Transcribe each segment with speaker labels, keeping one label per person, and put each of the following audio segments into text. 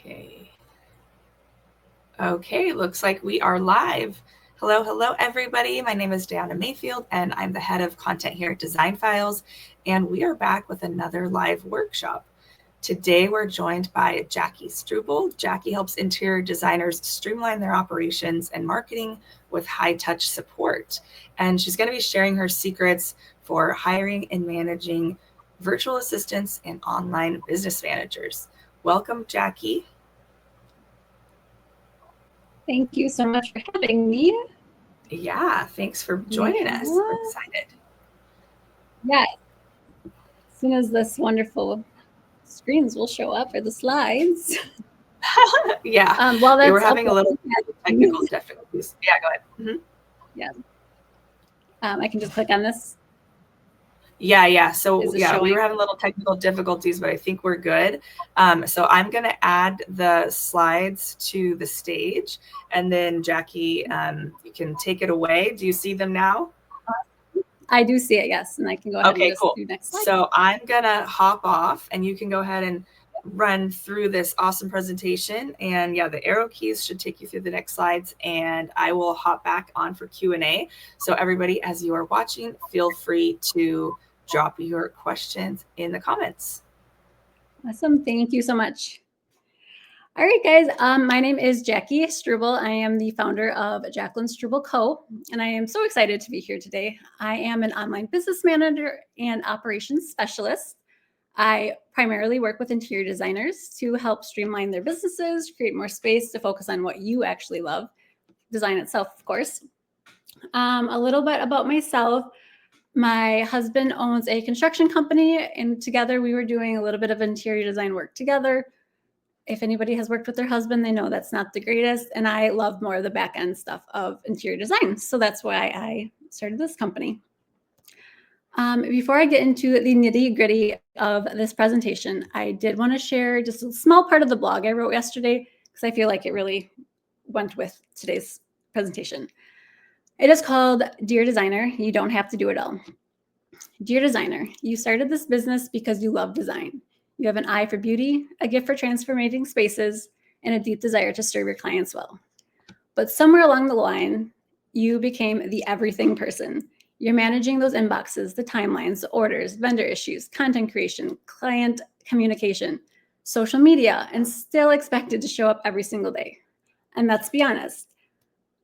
Speaker 1: Okay. Okay, looks like we are live. Hello, everybody. My name is Diana Mayfield, and I'm the head of content here at Design Files, and we are back with another live workshop. Today, we're joined by Jackie Struble. Jackie helps interior designers streamline their operations and marketing with high-touch support. And she's going to be sharing her secrets for hiring and managing virtual assistants and online business managers. Welcome, Jackie.
Speaker 2: Thank you so much for having me.
Speaker 1: Yeah, thanks for joining us. We're excited.
Speaker 2: Yes. As soon as this wonderful screens will show up for the slides.
Speaker 1: Yeah.
Speaker 2: Well,
Speaker 1: we're having a little technical difficulties. Yeah, go ahead. Mm-hmm.
Speaker 2: Yeah. I can just click on this.
Speaker 1: Yeah. So yeah, we were having little technical difficulties, but I think we're good. So I'm going to add the slides to the stage, and then Jackie, you can take it away. Do you see them now?
Speaker 2: I do see it, yes. And I can go ahead and just do next slide.
Speaker 1: So I'm going to hop off, and you can go ahead and run through this awesome presentation. And yeah, the arrow keys should take you through the next slides, and I will hop back on for Q&A. So everybody, as you are watching, feel free to drop your questions in the comments.
Speaker 2: Awesome. Thank you so much. All right, guys. My name is Jackie Struble. I am the founder of Jacqueline Struble Co. And I am so excited to be here today. I am an online business manager and operations specialist. I primarily work with interior designers to help streamline their businesses, create more space to focus on what you actually love, design itself, of course. A little bit about myself. My husband owns a construction company, and together we were doing a little bit of interior design work together. If anybody has worked with their husband, they know that's not the greatest, and I love more of the back end stuff of interior design. So that's why I started this company. Before I get into the nitty-gritty of this presentation, I did want to share just a small part of the blog I wrote yesterday because I feel like it really went with today's presentation. It is called Dear Designer, You Don't Have to Do It All. Dear Designer, you started this business because you love design. You have an eye for beauty, a gift for transforming spaces, and a deep desire to serve your clients well. But somewhere along the line, you became the everything person. You're managing those inboxes, the timelines, the orders, vendor issues, content creation, client communication, social media, and still expected to show up every single day. And let's be honest,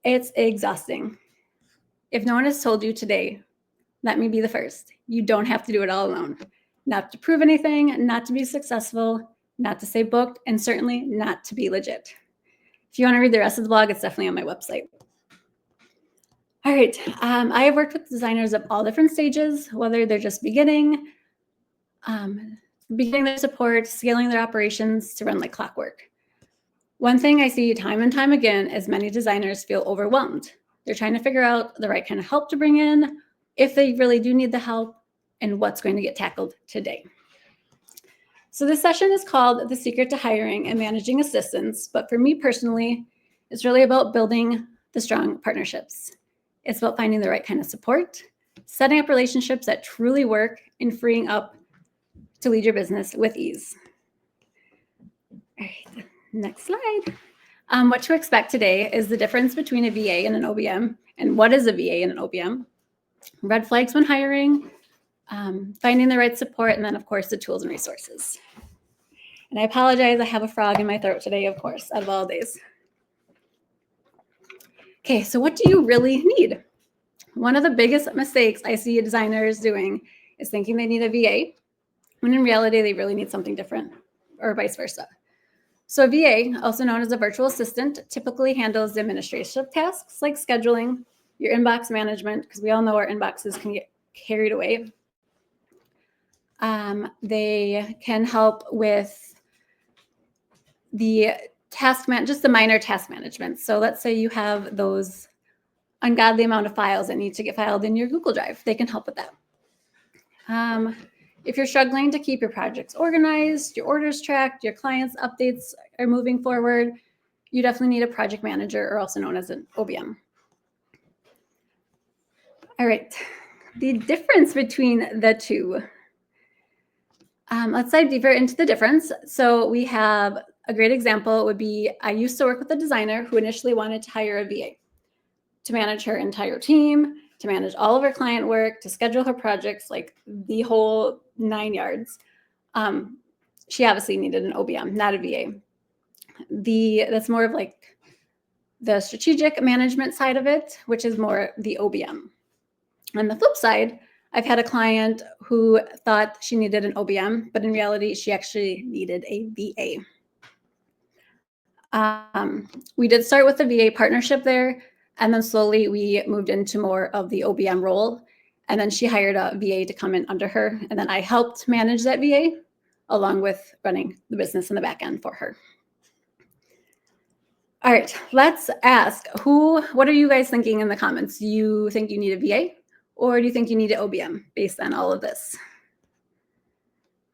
Speaker 2: it's exhausting. If no one has told you today, let me be the first. You don't have to do it all alone. Not to prove anything, not to be successful, not to stay booked, and certainly not to be legit. If you want to read the rest of the blog, it's definitely on my website. All right. I have worked with designers of all different stages, whether they're just beginning their support, scaling their operations to run like clockwork. One thing I see time and time again is many designers feel overwhelmed. They're trying to figure out the right kind of help to bring in, if they really do need the help, and what's going to get tackled today. So this session is called The Secret to Hiring and Managing Assistants, but for me personally, it's really about building the strong partnerships. It's about finding the right kind of support, setting up relationships that truly work, and freeing up to lead your business with ease. All right, next slide. What to expect today is the difference between a VA and an OBM, and what is a VA and an OBM, red flags when hiring, finding the right support, and then, of course, the tools and resources. And I apologize, I have a frog in my throat today, of course, out of all days. Okay, so what do you really need? One of the biggest mistakes I see designers doing is thinking they need a VA, when in reality, they really need something different, or vice versa. So a VA, also known as a virtual assistant, typically handles the administrative tasks like scheduling, your inbox management, because we all know our inboxes can get carried away. They can help with the just the minor task management. So let's say you have those ungodly amount of files that need to get filed in your Google Drive. They can help with that. If you're struggling to keep your projects organized, your orders tracked, your clients' updates are moving forward, you definitely need a project manager, or also known as an OBM. All right, the difference between the two. Let's dive deeper into the difference. So we have A great example would be, I used to work with a designer who initially wanted to hire a VA to manage her entire team, to manage all of her client work, to schedule her projects, like the whole 9 yards. She obviously needed an OBM, not a VA. That's more of like the strategic management side of it, which is more the OBM. On the flip side, I've had a client who thought she needed an OBM, but in reality, she actually needed a VA. We did start with the VA partnership there, and then slowly we moved into more of the OBM role. And then she hired a VA to come in under her, and then I helped manage that VA along with running the business in the back end for her. All right, let's ask what are you guys thinking in the comments? Do you think you need a VA, or do you think you need an OBM based on all of this?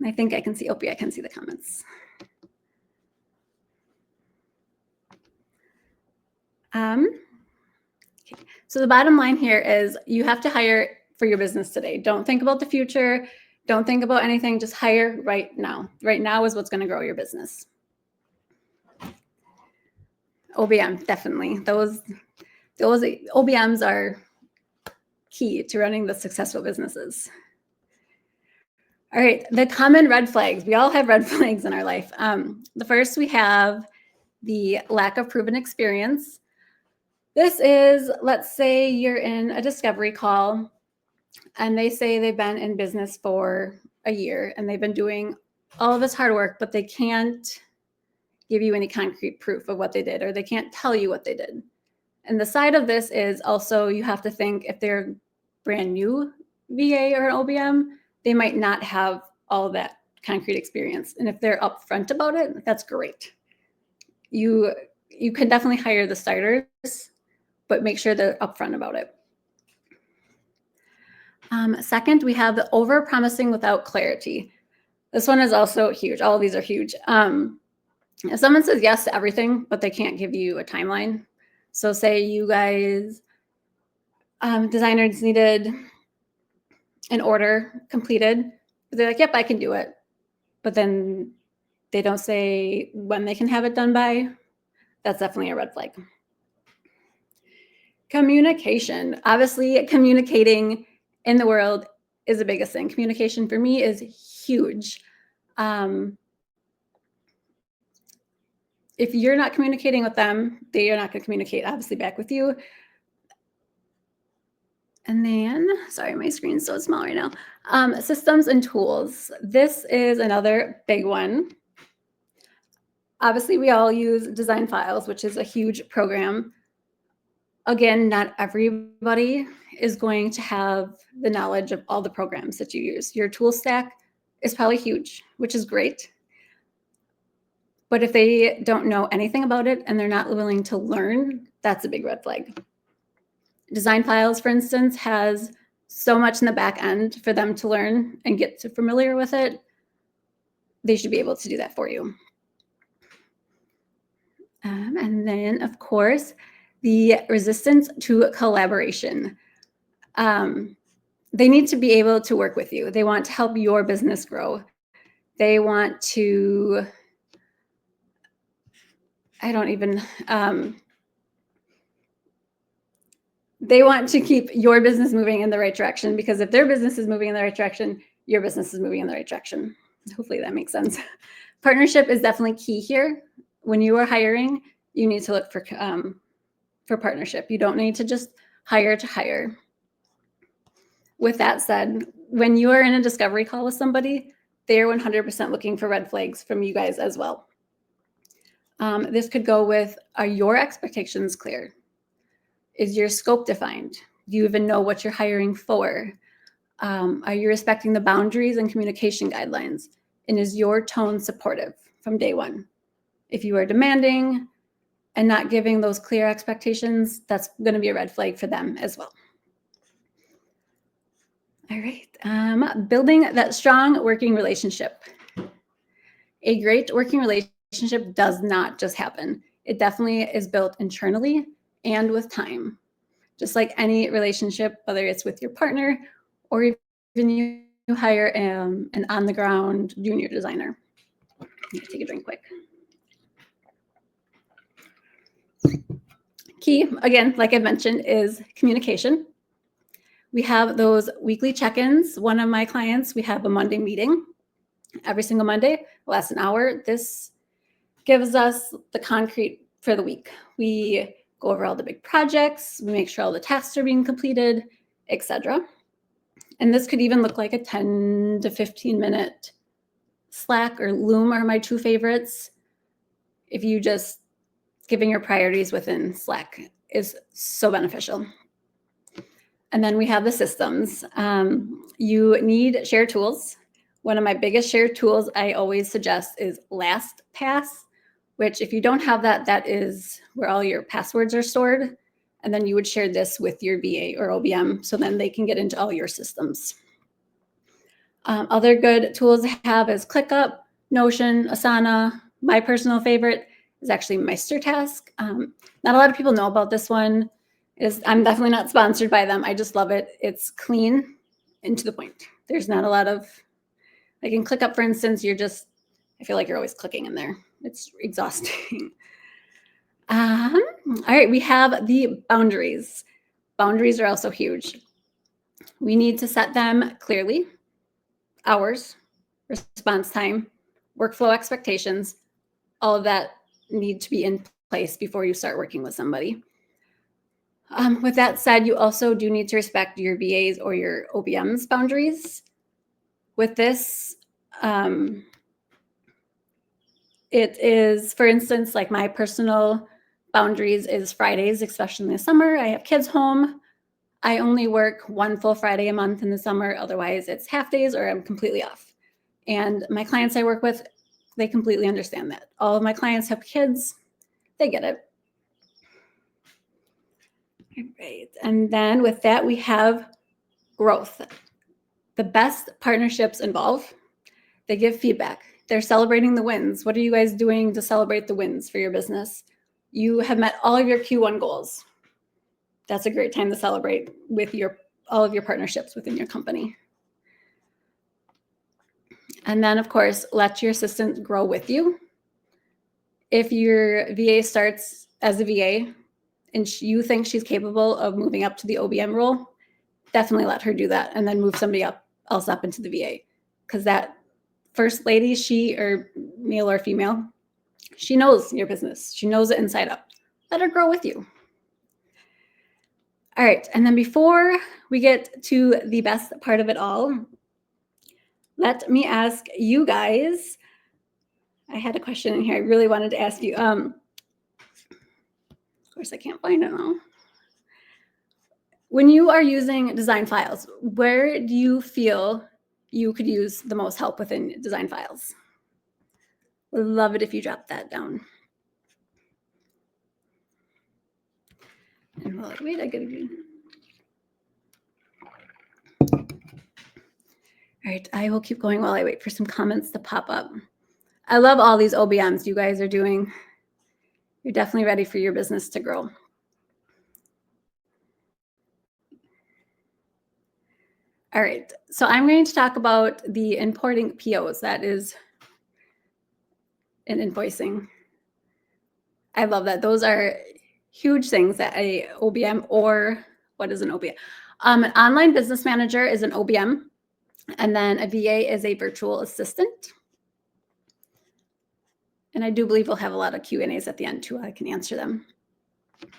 Speaker 2: I think I can see, I can see the comments. Okay. So the bottom line here is you have to hire for your business today. Don't think about the future. Don't think about anything. Just hire right now. Right now is what's going to grow your business. OBM, definitely. Those OBMs are key to running the successful businesses. All right, the common red flags. We all have red flags in our life. The first, we have the lack of proven experience. This is, let's say you're in a discovery call and they say they've been in business for a year and they've been doing all of this hard work, but they can't give you any concrete proof of what they did, or they can't tell you what they did. And the side of this is also you have to think if they're brand new VA or an OBM, they might not have all of that concrete experience. And if they're upfront about it, that's great. You can definitely hire the starters, but make sure they're upfront about it. Second, we have the over-promising without clarity. This one is also huge. All of these are huge. If someone says yes to everything, but they can't give you a timeline. So say you guys, designers needed an order completed. They're like, yep, I can do it. But then they don't say when they can have it done by. That's definitely a red flag. Communication. Obviously, communicating in the world is the biggest thing. Communication for me is huge. If you're not communicating with them, they are not going to communicate, obviously, back with you. And then, sorry, my screen's so small right now. Systems and tools. This is another big one. Obviously, we all use DesignFiles, which is a huge program. Again, not everybody is going to have the knowledge of all the programs that you use. Your tool stack is probably huge, which is great. But if they don't know anything about it and they're not willing to learn, that's a big red flag. DesignFiles, for instance, has so much in the back end for them to learn and get familiar with it. They should be able to do that for you. And then, of course, the resistance to collaboration. They need to be able to work with you. They want to help your business grow. They want to, they want to keep your business moving in the right direction, because if their business is moving in the right direction, your business is moving in the right direction. Hopefully that makes sense. Partnership is definitely key here. When you are hiring, you need to look for partnership. You don't need to just hire to hire. With that said, when you are in a discovery call with somebody, they are 100% looking for red flags from you guys as well. This could go with, are your expectations clear? Is your scope defined? Do you even know what you're hiring for? Are you respecting the boundaries and communication guidelines? And is your tone supportive from day one? If you are demanding and not giving those clear expectations, that's going to be a red flag for them as well. All right, building that strong working relationship. A great working relationship does not just happen. It definitely is built internally and with time. Just like any relationship, whether it's with your partner or even you hire an on-the-ground junior designer. Take a drink quick. key, again, like I mentioned, is communication. We have those weekly check-ins. One of my clients, we have a Monday meeting every single Monday, lasts an hour. This gives us the concrete for the week. We go over all the big projects, we make sure all the tasks are being completed, etc. And this could even look like a 10 to 15 minute Slack or Loom are my two favorites. If you just giving your priorities within Slack is so beneficial. And then we have the systems. You need shared tools. One of my biggest shared tools I always suggest is LastPass, which if you don't have that, that is where all your passwords are stored. And then you would share this with your VA or OBM, so then they can get into all your systems. Other good tools I have is ClickUp, Notion, Asana. My personal favorite is actually MeisterTask. Not a lot of people know about this one. I'm definitely not sponsored by them. I just love it. It's clean and to the point. There's not a lot of, like in ClickUp, for instance, I feel like you're always clicking in there. It's exhausting. All right, we have the boundaries. Boundaries are also huge. We need to set them clearly. Hours, response time, workflow expectations, all of that need to be in place before you start working with somebody. With that said, you also do need to respect your VA's or your OBM's boundaries. With this, it is, for instance, like my personal boundaries is Fridays, especially in the summer. I have kids home. I only work one full Friday a month in the summer. Otherwise, it's half days or I'm completely off. And my clients I work with, they completely understand that. All of my clients have kids. They get it. All right. And then with that, we have growth. The best partnerships involve, they give feedback. They're celebrating the wins. What are you guys doing to celebrate the wins for your business? You have met all of your Q1 goals. That's a great time to celebrate with all of your partnerships within your company. And then, of course, let your assistant grow with you. If your VA starts as a VA and you think she's capable of moving up to the OBM role, definitely let her do that and then move somebody else up into the VA. Because that first lady, she, or male or female, she knows your business. She knows it inside out. Let her grow with you. All right, and then before we get to the best part of it all, let me ask you guys, I had a question in here I really wanted to ask you. Of course, I can't find it now. When you are using design files, where do you feel you could use the most help within design files? Would love it if you drop that down. And wait, I gotta do. All right, I will keep going while I wait for some comments to pop up. I love all these OBMs you guys are doing. You're definitely ready for your business to grow. All right, so I'm going to talk about the importing POs. That is an invoicing. I love that. Those are huge things that a OBM, or what is an OBM? An online business manager is an OBM, and then a VA is a virtual assistant. And I do believe we'll have a lot of Q&As at the end too. I can answer them. All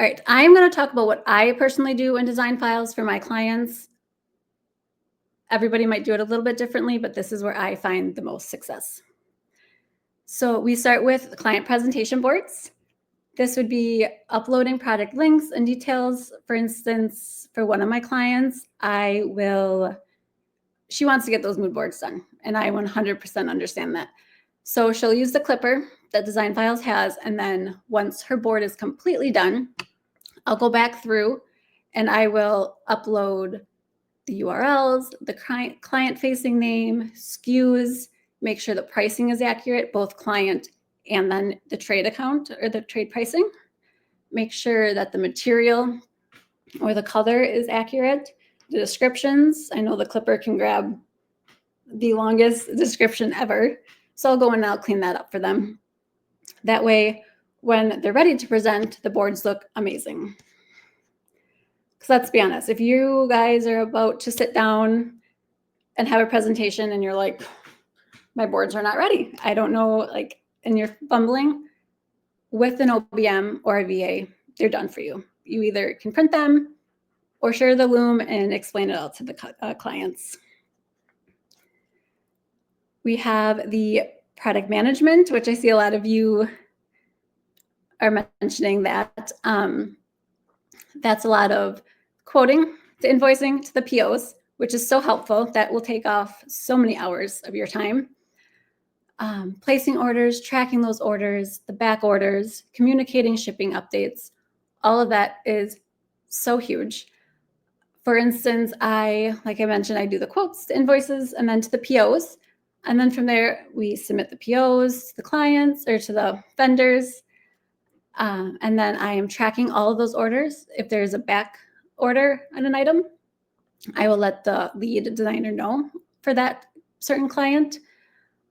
Speaker 2: right, I'm going to talk about what I personally do in design files for my clients. Everybody might do it a little bit differently, but this is where I find the most success. So we start with client presentation boards. This would be uploading product links and details. For instance, for one of my clients, she wants to get those mood boards done, and I 100% understand that. So she'll use the clipper that Design Files has, and then once her board is completely done, I'll go back through and I will upload the URLs, the client-facing name, SKUs, make sure the pricing is accurate, both client and then the trade account or the trade pricing. Make sure that the material or the color is accurate. The descriptions, I know the clipper can grab the longest description ever. So I'll go and I'll clean that up for them. That way, when they're ready to present, the boards look amazing. Because let's be honest, if you guys are about to sit down and have a presentation and you're like, my boards are not ready, I don't know, like, and you're fumbling, with an OBM or a VA, they're done for you. You either can print them or share the loom and explain it all to the clients. We have the product management, which I see a lot of you are mentioning that. That's a lot of quoting to invoicing to the POs, which is so helpful. That will take off so many hours of your time. Placing orders, tracking those orders, the back orders, communicating shipping updates, all of that is so huge. For instance, like I mentioned, I do the quotes, the invoices, and then to the POs. And then from there, we submit the POs to the clients or to the vendors. And then I am tracking all of those orders. If there's a back order on an item, I will let the lead designer know for that certain client.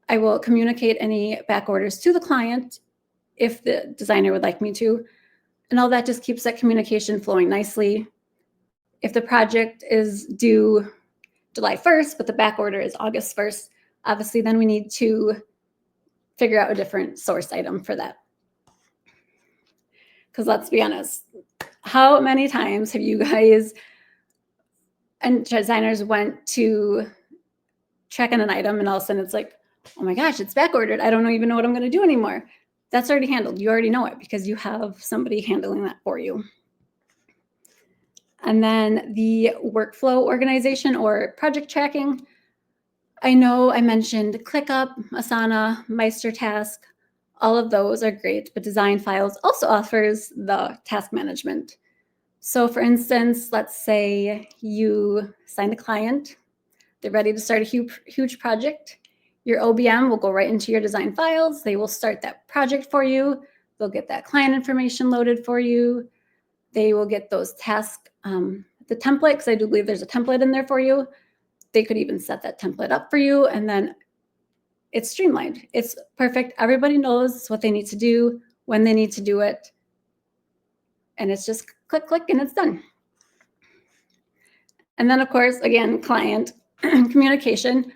Speaker 2: I will communicate any back orders to the client if the designer would like me to. And all that just keeps that communication flowing nicely. If the project is due July 1st, but the back order is August 1st, obviously then we need to figure out a different source item for that. Because let's be honest, how many times have you guys and designers went to check on an item and all of a sudden it's like, oh my gosh, it's back ordered. I don't even know what I'm going to do anymore. That's already handled. You already know it because you have somebody handling that for you. And then the workflow organization or project tracking. I know I mentioned ClickUp, Asana, MeisterTask. All of those are great, but DesignFiles also offers the task management. So for instance, let's say you signed a client. They're ready to start a huge project. Your OBM will go right into your design files. They will start that project for you. They'll get that client information loaded for you. They will get those tasks, the template, because I do believe there's a template in there for you. They could even set that template up for you, and then it's streamlined. It's perfect. Everybody knows what they need to do, when they need to do it, and it's just click, click, and it's done. And then, of course, again, client communication.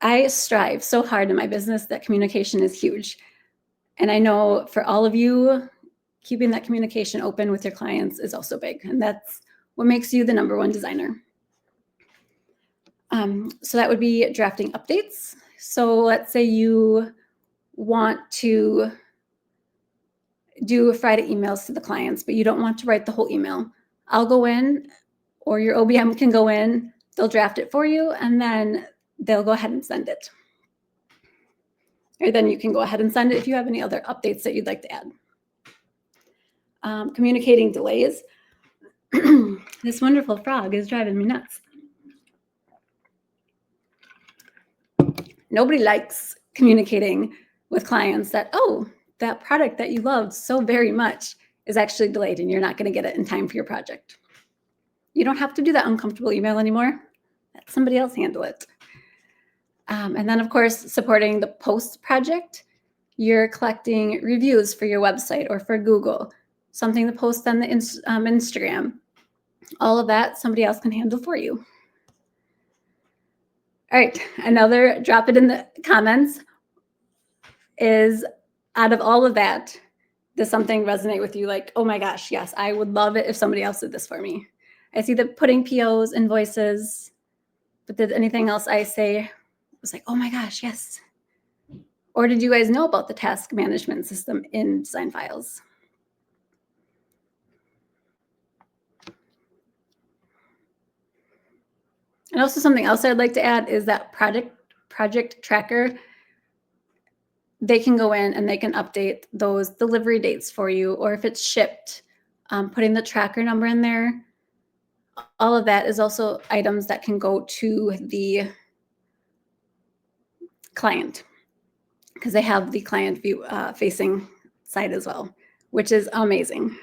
Speaker 2: I strive so hard in my business that communication is huge. And I know for all of you, keeping that communication open with your clients is also big. And that's what makes you the #1 designer. So that would be drafting updates. So let's say you want to do Friday emails to the clients, but you don't want to write the whole email. I'll go in, or your OBM can go in, they'll draft it for you, and then they'll go ahead and send it. Or then you can go ahead and send it if you have any other updates that you'd like to add. Communicating delays. This wonderful frog is driving me nuts. Nobody likes communicating with clients that, oh, that product that you loved so very much is actually delayed and you're not going to get it in time for your project. You don't have to do that uncomfortable email anymore. Let somebody else handle it. And then, of course, supporting the post project. You're collecting reviews for your website or for Google, something to post on the Instagram. All of that, somebody else can handle for you. All right, another drop it in the comments is, out of all of that, does something resonate with you? Like, oh my gosh, yes, I would love it if somebody else did this for me. I see that putting POs, invoices, but did anything else I say was like, oh my gosh, yes. Or did you guys know about the task management system in DesignFiles? And also something else I'd like to add is that project tracker. They can go in and they can update those delivery dates for you, or if it's shipped, putting the tracker number in there. All of that is also items that can go to the client because they have the client view facing side as well, which is amazing.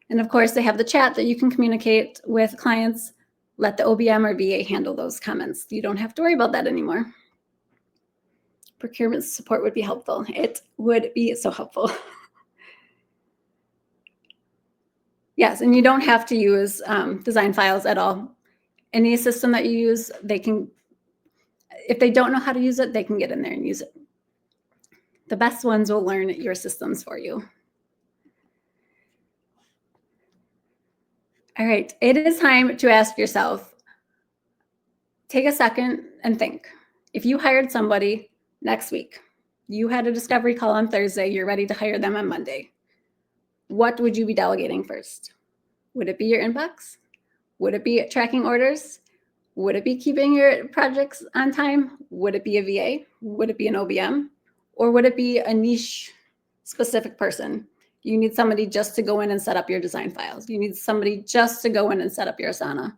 Speaker 2: And of course, they have the chat that you can communicate with clients. Let the OBM or VA handle those comments. You don't have to worry about that anymore. Procurement support would be helpful. It would be so helpful. Yes, and you don't have to use design files at all. Any system that you use, they can, if they don't know how to use it, they can get in there and use it. The best ones will learn your systems for you. All right, it is time to ask yourself, take a second and think. If you hired somebody next week, you had a discovery call on Thursday, you're ready to hire them on Monday, what would you be delegating first? Would it be your inbox? Would it be tracking orders? Would it be keeping your projects on time? Would it be a VA? Would it be an OBM? Or would it be a niche specific person? You need somebody just to go in and set up your design files. You need somebody just to go in and set up your Asana.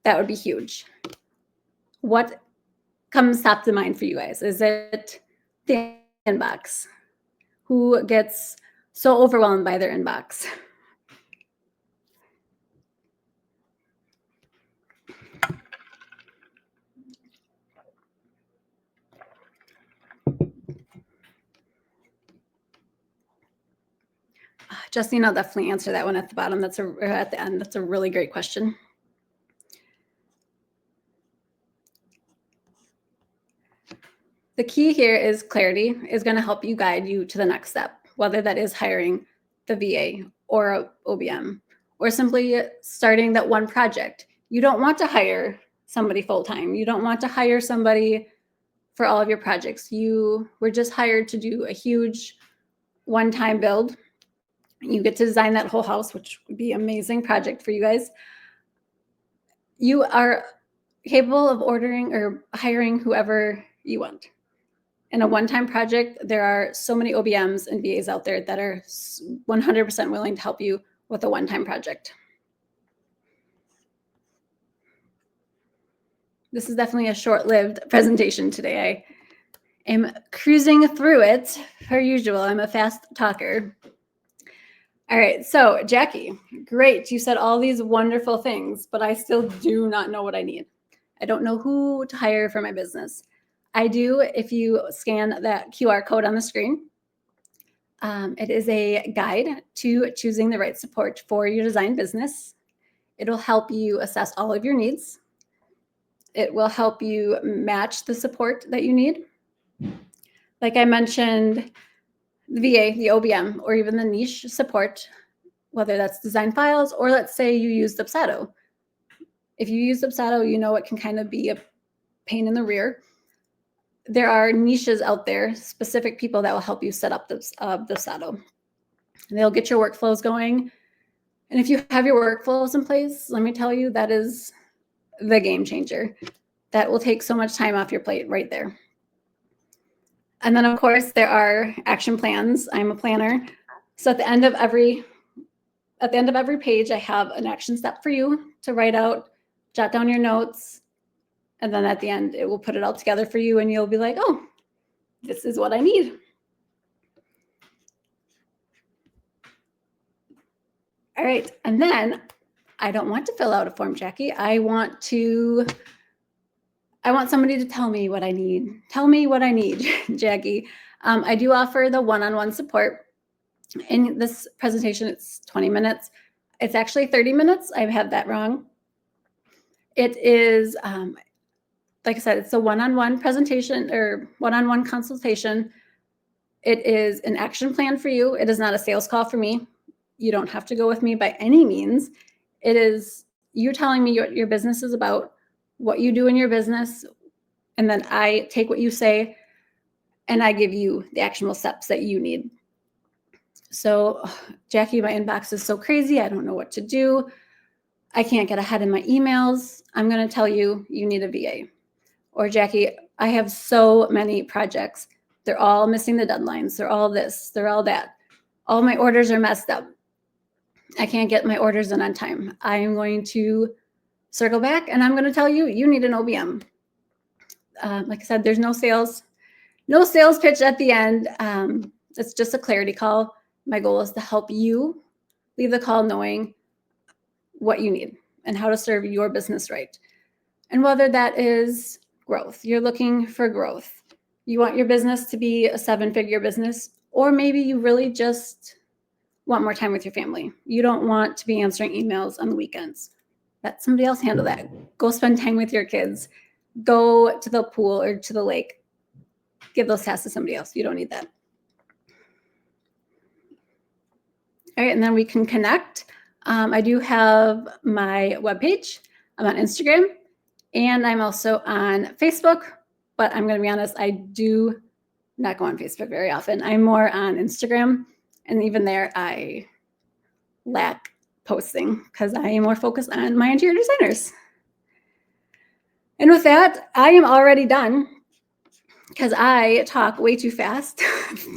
Speaker 2: That would be huge. What comes top to mind for you guys? Is it the inbox? Who gets so overwhelmed by their inbox? Justine, I'll definitely answer that one at the bottom. Or at the end. That's a really great question. The key here is clarity is going to help you guide you to the next step, whether that is hiring the VA or a OBM or simply starting that one project. You don't want to hire somebody full-time. You don't want to hire somebody for all of your projects. You were just hired to do a huge one-time build. You get to design that whole house, which would be an amazing project for you guys. You are capable of ordering or hiring whoever you want. In a one-time project, there are so many OBMs and VAs out there that are 100% willing to help you with a one-time project. This is definitely a short-lived presentation today. I am cruising through it per usual. I'm a fast talker. All right, so Jackie, great. You said all these wonderful things, but I still do not know what I need. I don't know who to hire for my business. I do if you scan that QR code on the screen. It is a guide to choosing the right support for your design business. It'll help you assess all of your needs. It will help you match the support that you need. Like I mentioned, the VA, the OBM, or even the niche support, whether that's design files or let's say you use Dubsado. If you use Dubsado, you know it can kind of be a pain in the rear. There are niches out there, specific people that will help you set up Dubsado. They'll get your workflows going. And if you have your workflows in place, let me tell you, that is the game changer. That will take so much time off your plate right there. And then, of course, there are action plans. I'm a planner. So at the end of every page, I have an action step for you to write out, jot down your notes. And then at the end, it will put it all together for you and you'll be like, oh, this is what I need. All right. And then I don't want to fill out a form, Jackie. I want somebody to tell me what I need. Tell me what I need, Jackie. I do offer the one-on-one support. In this presentation, it's 20 minutes. It's actually 30 minutes. I've had that wrong. It is, like I said, it's a one-on-one presentation or one-on-one consultation. It is an action plan for you. It is not a sales call for me. You don't have to go with me by any means. It is you telling me what your business is about, what you do in your business, and then I take what you say and I give you the actionable steps that you need. So, Jackie, my inbox is so crazy. I don't know what to do. I can't get ahead in my emails. I'm going to tell you, you need a VA. Or Jackie, I have so many projects. They're all missing the deadlines. They're all this, they're all that. All my orders are messed up. I can't get my orders in on time. I am going to circle back and I'm going to tell you, you need an OBM. Like I said, there's no sales pitch at the end. It's just a clarity call. My goal is to help you leave the call knowing what you need and how to serve your business right. And whether that is growth, you're looking for growth. You want your business to be a 7-figure business, or maybe you really just want more time with your family. You don't want to be answering emails on the weekends. Let somebody else handle that. Go spend time with your kids. Go to the pool or to the lake. Give those tasks to somebody else. You don't need that. All right, and then we can connect. I do have my webpage. I'm on Instagram, and I'm also on Facebook, but I'm going to be honest, I do not go on Facebook very often. I'm more on Instagram, and even there, I lack posting because I am more focused on my interior designers. And with that, I am already done because I talk way too fast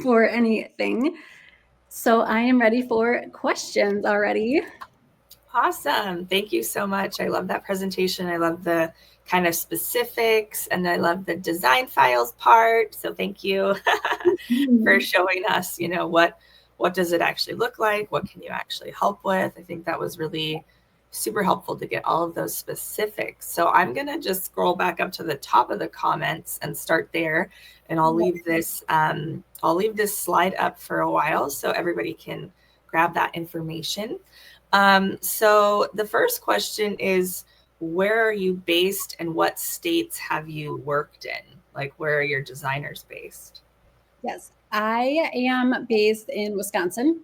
Speaker 2: for anything. So I am ready for questions already.
Speaker 1: Awesome. Thank you so much. I love that presentation. I love the kind of specifics, and I love the design files part. So thank you for showing us, what does it actually look like? What can you actually help with? I think that was really super helpful to get all of those specifics. So I'm going to just scroll back up to the top of the comments and start there. And I'll leave this slide up for a while so everybody can grab that information. So the first question is, where are you based and what states have you worked in? Like, where are your designers based?
Speaker 2: Yes, I am based in Wisconsin,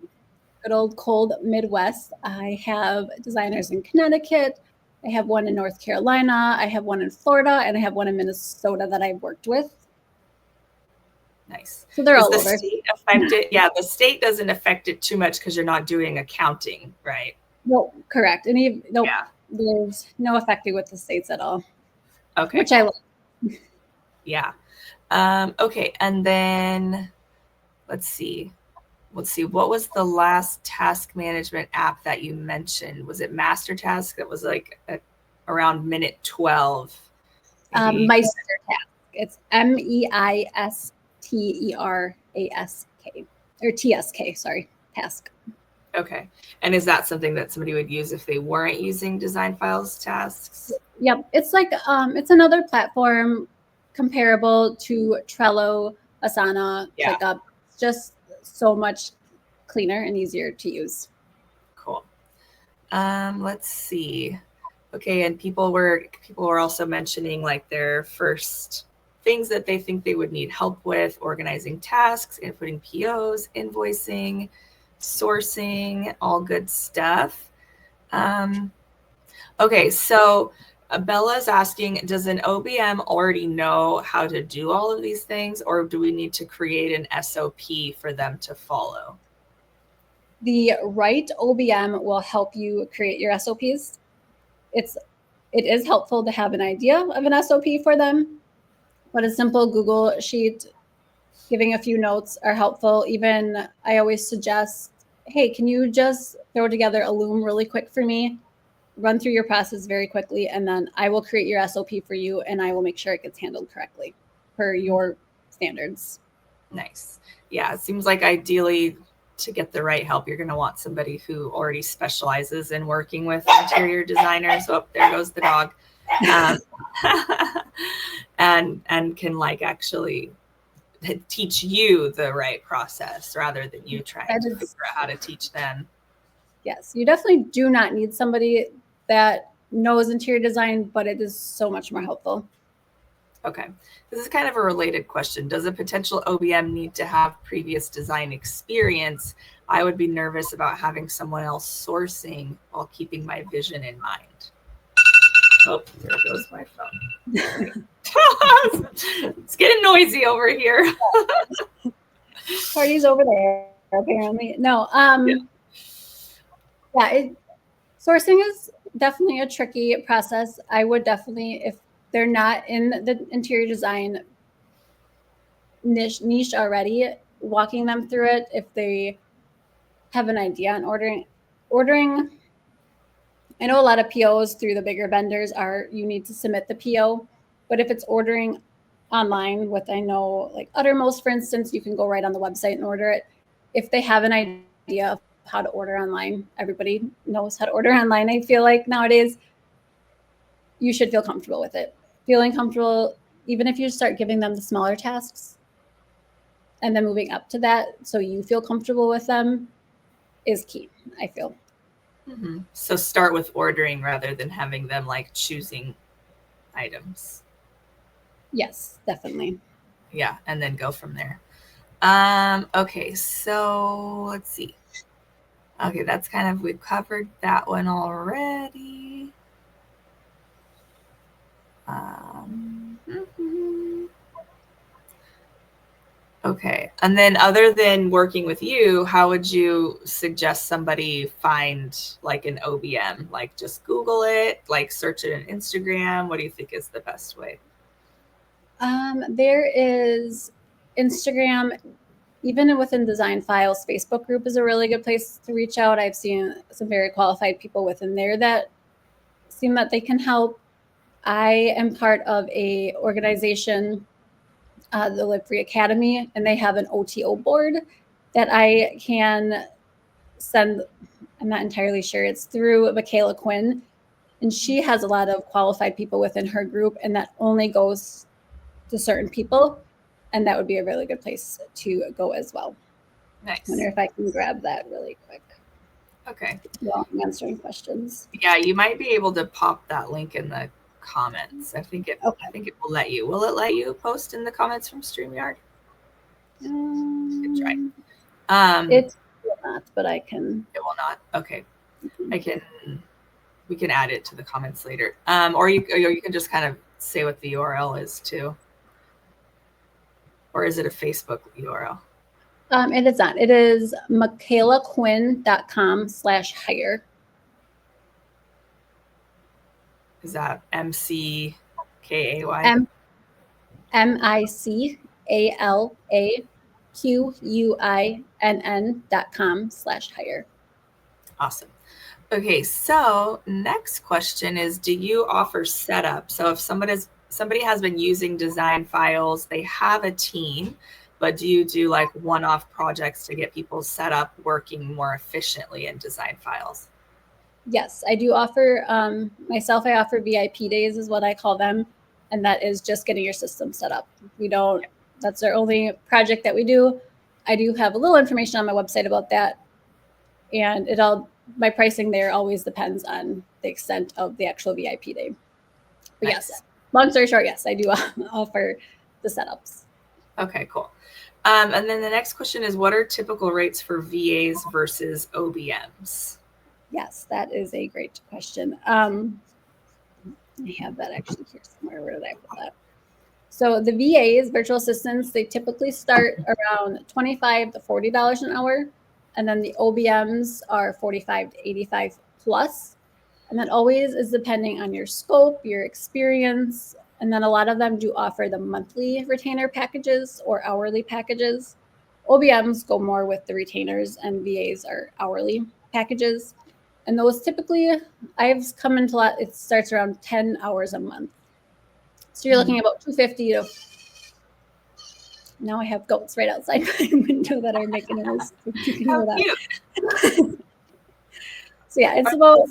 Speaker 2: good old cold Midwest. I have designers in Connecticut. I have one in North Carolina. I have one in Florida, and I have one in Minnesota that I've worked with.
Speaker 1: Nice.
Speaker 2: So they're
Speaker 1: Does
Speaker 2: all
Speaker 1: the
Speaker 2: over.
Speaker 1: state affect it? Yeah, the state doesn't affect it too much because you're not doing accounting, right?
Speaker 2: No, correct. And
Speaker 1: Yeah.
Speaker 2: there's no affecting with the states at all.
Speaker 1: Okay.
Speaker 2: Which I love.
Speaker 1: Yeah. Okay. And then let's see. What was the last task management app that you mentioned? Was it Master Task? That was like around minute 12.
Speaker 2: Meister Task. It's MEISTERASK or TSK. Sorry, task.
Speaker 1: Okay. And is that something that somebody would use if they weren't using Design Files tasks?
Speaker 2: Yep. It's like it's another platform comparable to Trello, Asana, ClickUp. It's just so much cleaner and easier to use.
Speaker 1: Cool. Let's see. Okay, and people were also mentioning like their first things that they think they would need help with: organizing tasks, inputting POs, invoicing, sourcing, all good stuff. Okay, so Bella's asking, does an OBM already know how to do all of these things, or do we need to create an SOP for them to follow?
Speaker 2: The right OBM will help you create your SOPs. It is helpful to have an idea of an SOP for them, but a simple Google sheet, giving a few notes are helpful. Even I always suggest, hey, can you just throw together a loom really quick for me? Run through your process very quickly, and then I will create your SOP for you, and I will make sure it gets handled correctly per your standards.
Speaker 1: Nice. Yeah, it seems like ideally to get the right help, you're going to want somebody who already specializes in working with interior designers. Oh, there goes the dog. And can like actually teach you the right process rather than you trying to figure out how to teach them.
Speaker 2: Yes, you definitely do not need somebody that knows interior design, but it is so much more helpful.
Speaker 1: Okay. This is kind of a related question. Does a potential OBM need to have previous design experience? I would be nervous about having someone else sourcing while keeping my vision in mind. Oh, there goes my phone. It's getting noisy over here.
Speaker 2: Party's over there, apparently. No. Sourcing is definitely a tricky process. I would definitely, if they're not in the interior design niche already, walking them through it. If they have an idea on ordering. I know a lot of POs through the bigger vendors you need to submit the PO, but if it's ordering online with, I know like Uttermost, for instance, you can go right on the website and order it. If they have an idea of how to order online, everybody knows how to order online. I feel like nowadays you should feel comfortable with it. Feeling comfortable, even if you start giving them the smaller tasks, and then moving up to that so you feel comfortable with them is key, I feel.
Speaker 1: Mm-hmm. So start with ordering rather than having them like choosing items.
Speaker 2: Yes, definitely.
Speaker 1: Yeah, and then go from there. Okay, so let's see. Okay, that's kind of, we've covered that one already. Mhm. Okay, and then other than working with you, how would you suggest somebody find like an OBM? Like just Google it, like search it on Instagram. What do you think is the best way?
Speaker 2: There is Instagram, even within Design Files, Facebook group is a really good place to reach out. I've seen some very qualified people within there that seem that they can help. I am part of a organization, the Live Free Academy, and they have an OTO board that I can send. I'm not entirely sure. It's through Michaela Quinn, and she has a lot of qualified people within her group, and that only goes to certain people. And that would be a really good place to go as well.
Speaker 1: Nice.
Speaker 2: I wonder if I can grab that really quick.
Speaker 1: Okay.
Speaker 2: While I'm answering questions.
Speaker 1: Yeah, you might be able to pop that link in the comments. I think it will let you. Will it let you post in the comments from StreamYard? Good try.
Speaker 2: It will not, but I can.
Speaker 1: It will not. Okay. We can add it to the comments later. Or you can just kind of say what the URL is too. Or is it a Facebook URL?
Speaker 2: It is not. It is michaelaquinn.com/hire.
Speaker 1: Is that MCKAY?
Speaker 2: MICALAQUINN.com/hire.
Speaker 1: Awesome. Okay, so next question is, do you offer setup? So if somebody has been using Design Files, they have a team, but do you do like one-off projects to get people set up working more efficiently in Design Files?
Speaker 2: Yes, I do offer, myself, I offer VIP days is what I call them. And that is just getting your system set up. That's our only project that we do. I do have a little information on my website about that. And my pricing there always depends on the extent of the actual VIP day. But
Speaker 1: Nice.
Speaker 2: yes, long story short, yes, I do offer the setups.
Speaker 1: Okay, cool. And then the next question is, what are typical rates for VAs versus OBMs?
Speaker 2: Yes, that is a great question. I have that actually here somewhere. Where did I put that? So the VAs, virtual assistants, they typically start around $25 to $40 an hour. And then the OBMs are $45 to $85 plus. And that always is depending on your scope, your experience. And then a lot of them do offer the monthly retainer packages or hourly packages. OBMs go more with the retainers and VAs are hourly packages. And those typically, I've come into it starts around 10 hours a month. So you're looking at about 250 to. Now I have goats right outside my window that are making a noise.
Speaker 1: How cute.
Speaker 2: So yeah, it's about,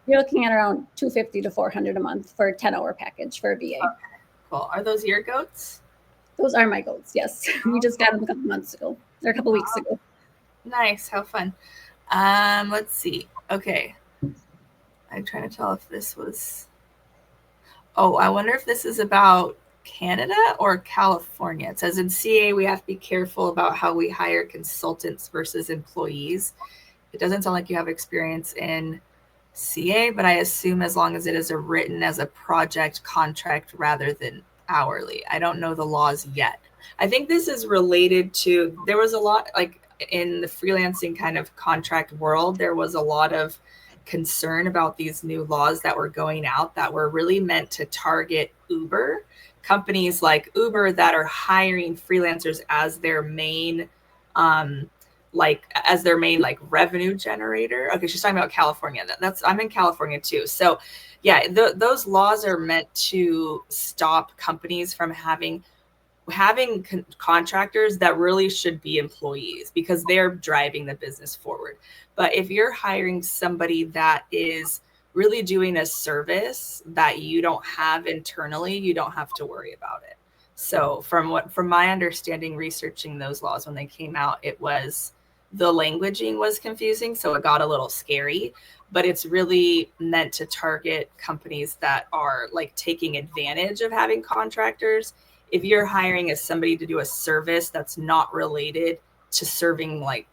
Speaker 2: you're looking at around 250 to 400 a month for a 10-hour package for a VA.
Speaker 1: Okay, cool. Are those your goats?
Speaker 2: Those are my goats, yes. We just got them a couple months ago, or a couple weeks ago.
Speaker 1: Nice, how fun. Let's see. Okay. I'm trying to tell if this was, oh, I wonder if this is about Canada or California. It says in CA, we have to be careful about how we hire consultants versus employees. It doesn't sound like you have experience in CA, but I assume as long as it is written as a project contract rather than hourly. I don't know the laws yet. I think this is related to, there was a lot, like in the freelancing kind of contract world, there was a lot of concern about these new laws that were going out that were really meant to target Uber, companies like Uber that are hiring freelancers as their main revenue generator. Okay, she's talking about California. I'm in California too. So yeah, those laws are meant to stop companies from having contractors that really should be employees because they're driving the business forward. But if you're hiring somebody that is really doing a service that you don't have internally, you don't have to worry about it. So from my understanding, researching those laws when they came out, it was the languaging was confusing, so it got a little scary, but it's really meant to target companies that are like taking advantage of having contractors. If you're hiring as somebody to do a service that's not related to serving, like,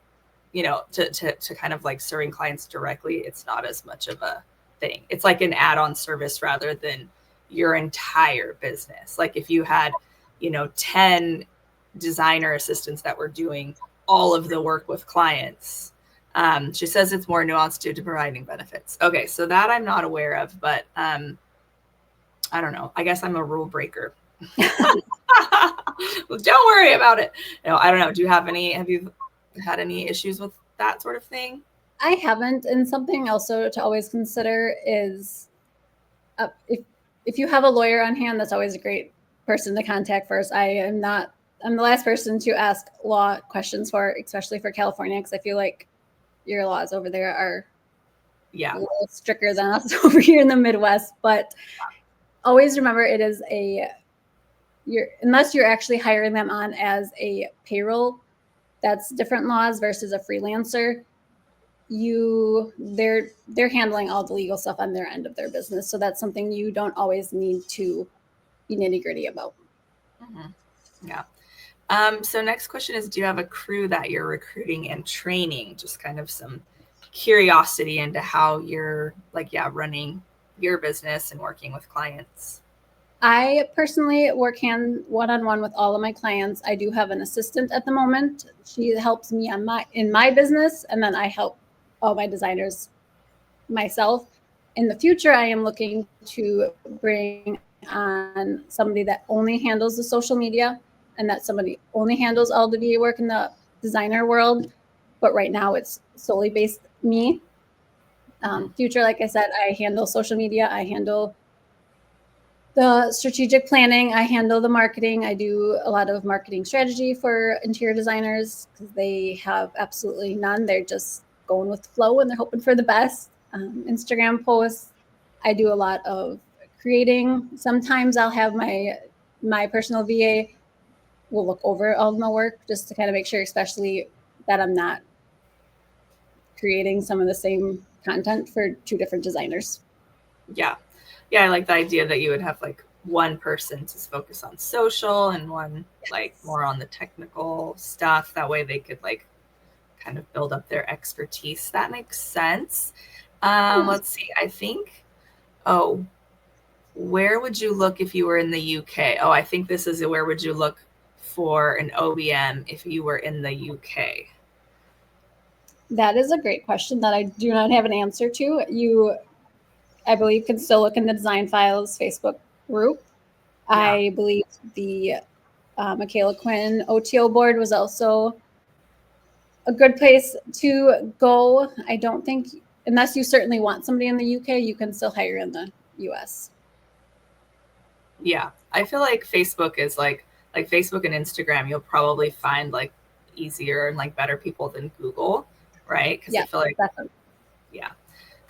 Speaker 1: to kind of like serving clients directly, it's not as much of a thing. It's like an add-on service rather than your entire business. Like if you had 10 designer assistants that were doing all of the work with clients. She says it's more nuanced due to providing benefits. Okay, so that I'm not aware of, but I don't know. I guess I'm a rule breaker. Well, don't worry about it. No, I don't know. Have you had any issues with that sort of thing?
Speaker 2: I haven't. And something also to always consider is if you have a lawyer on hand, that's always a great person to contact first. I'm the last person to ask law questions for, especially for California, because I feel like your laws over there are a little stricter than us over here in the Midwest. But always remember, it is unless you're actually hiring them on as a payroll, that's different laws versus a freelancer. They're handling all the legal stuff on their end of their business. So that's something you don't always need to be nitty-gritty about.
Speaker 1: Mm-hmm. Yeah. So next question is, do you have a crew that you're recruiting and training? Just kind of some curiosity into how you're running your business and working with clients.
Speaker 2: I personally work one-on-one with all of my clients. I do have an assistant at the moment. She helps me in my business, and then I help all my designers myself. In the future, I am looking to bring on somebody that only handles the social media, and that somebody only handles all the VA work in the designer world. But right now it's solely based me. Future, like I said, I handle social media. I handle the strategic planning. I handle the marketing. I do a lot of marketing strategy for interior designers because they have absolutely none. They're just going with the flow and they're hoping for the best. Instagram posts. I do a lot of creating. Sometimes I'll have my personal VA will look over all of my work just to kind of make sure, especially that I'm not creating some of the same content for two different designers.
Speaker 1: Yeah. Yeah, I like the idea that you would have like one person to focus on social and one like more on the technical stuff. That way they could like kind of build up their expertise. That makes sense. Let's see. I think, where would you look if you were in the UK? Oh, I think this is where would you look for an OBM if you were in the UK?
Speaker 2: That is a great question that I do not have an answer to. You, I believe, can still look in the Design Files Facebook group. Yeah. I believe the Michaela Quinn OTO board was also a good place to go. I don't think, unless you certainly want somebody in the UK, you can still hire in the US.
Speaker 1: Yeah, I feel like Facebook is like Facebook and Instagram, you'll probably find like easier and like better people than Google, right? Because I feel like, definitely. Yeah,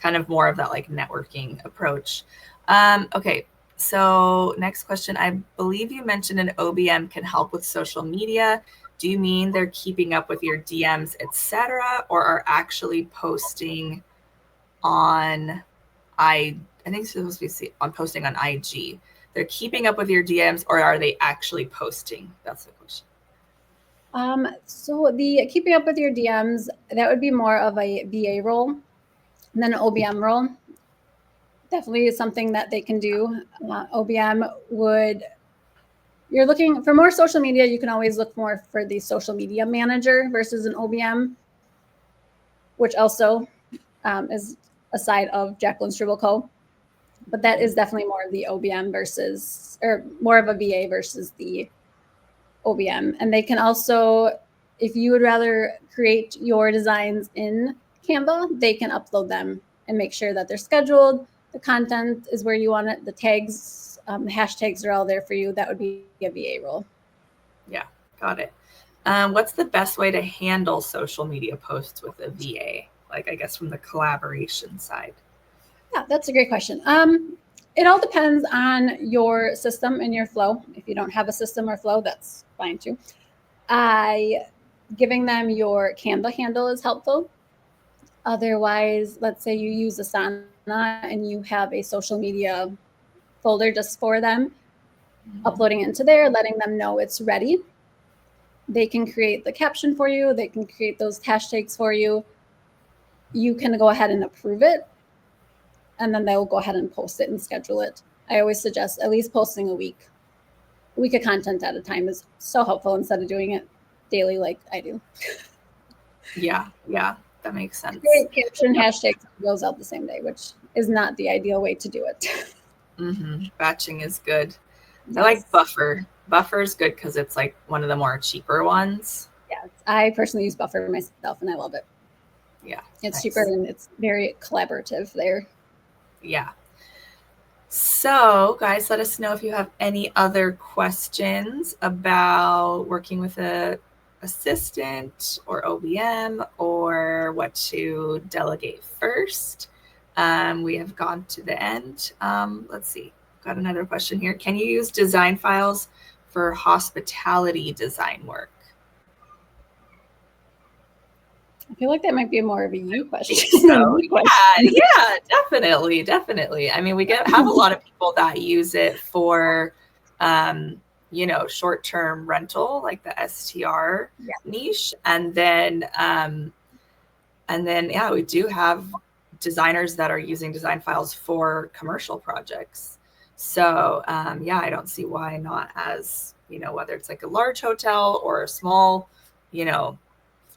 Speaker 1: kind of more of that like networking approach. Okay, so next question. I believe you mentioned an OBM can help with social media. Do you mean they're keeping up with your DMs, etc., or are actually posting on I think it's supposed to be on posting on IG? They're keeping up with your DMs, or are they actually posting? That's the question.
Speaker 2: So the keeping up with your DMs, that would be more of a VA role than an OBM role. Definitely is something that they can do. OBM you're looking for more social media, you can always look more for the social media manager versus an OBM, which also is a side of Jacqueline Struble Co. But that is definitely more of the OBM or more of a VA versus the OBM. And they can also, if you would rather create your designs in Canva, they can upload them and make sure that they're scheduled. The content is where you want it. The tags, the hashtags are all there for you. That would be a VA role.
Speaker 1: Yeah, got it. What's the best way to handle social media posts with a VA? Like, I guess from the collaboration side.
Speaker 2: Yeah, that's a great question. It all depends on your system and your flow. If you don't have a system or flow, that's fine too. Giving them your Canva handle is helpful. Otherwise, let's say you use Asana and you have a social media folder just for them, uploading it into there, letting them know it's ready. They can create the caption for you. They can create those hashtags for you. You can go ahead and approve it, and then they'll go ahead and post it and schedule it. I always suggest at least posting a week of content at a time is so helpful instead of doing it daily like I do.
Speaker 1: Yeah, that makes sense.
Speaker 2: Great caption hashtags goes out the same day, which is not the ideal way to do it.
Speaker 1: Batching is good.
Speaker 2: Yes.
Speaker 1: I like Buffer. Buffer is good because it's like one of the more cheaper ones.
Speaker 2: Yeah, I personally use Buffer myself, and I love it.
Speaker 1: Yeah,
Speaker 2: it's cheaper and it's very collaborative there.
Speaker 1: Yeah. So, guys, let us know if you have any other questions about working with a assistant or OBM, or what to delegate first. We have gone to the end. Let's see. Got another question here. Can you use design files for hospitality design work?
Speaker 2: I feel like that might be more of a you question.
Speaker 1: So, yeah, definitely. I mean, we have a lot of people that use it for, short-term rental, like the STR niche. And then, yeah, we do have designers that are using design files for commercial projects. So, yeah, I don't see why not, as, whether it's like a large hotel or a small,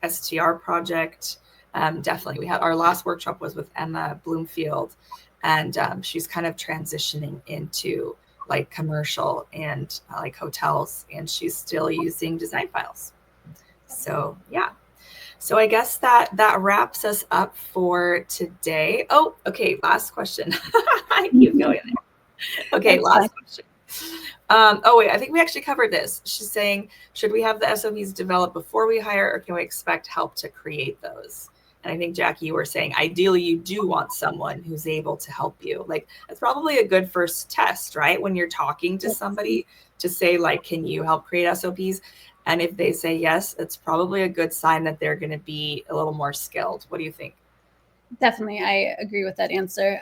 Speaker 1: STR project. Definitely. We had our last workshop was with Emma Bloomfield, and she's kind of transitioning into like commercial and like hotels, and she's still using design files. So yeah. So I guess that wraps us up for today. Oh, okay. Last question. I keep going there. Okay, last question. Wait, I think we actually covered this. She's saying, should we have the SOPs developed before we hire, or can we expect help to create those? And I think, Jackie, you were saying, ideally, you do want someone who's able to help you. Like, it's probably a good first test, right? When you're talking to somebody, to say, like, can you help create SOPs? And if they say yes, it's probably a good sign that they're going to be a little more skilled. What do you think?
Speaker 2: Definitely. I agree with that answer.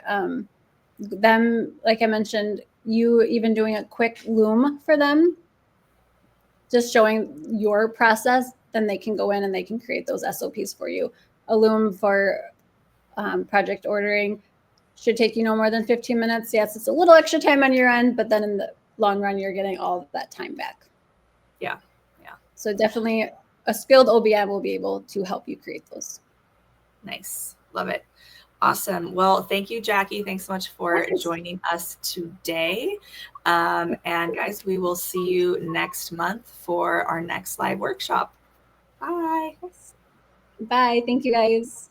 Speaker 2: Them, like I mentioned, you even doing a quick loom for them, just showing your process, then they can go in and they can create those SOPs for you. A loom for project ordering should take you no more than 15 minutes. Yes, it's a little extra time on your end, but then in the long run, you're getting all of that time back.
Speaker 1: Yeah.
Speaker 2: So definitely a skilled OBM will be able to help you create those.
Speaker 1: Nice. Love it. Awesome. Well, thank you, Jackie. Thanks so much for joining us today. And guys, we will see you next month for our next live workshop. Bye.
Speaker 2: Bye. Thank you, guys.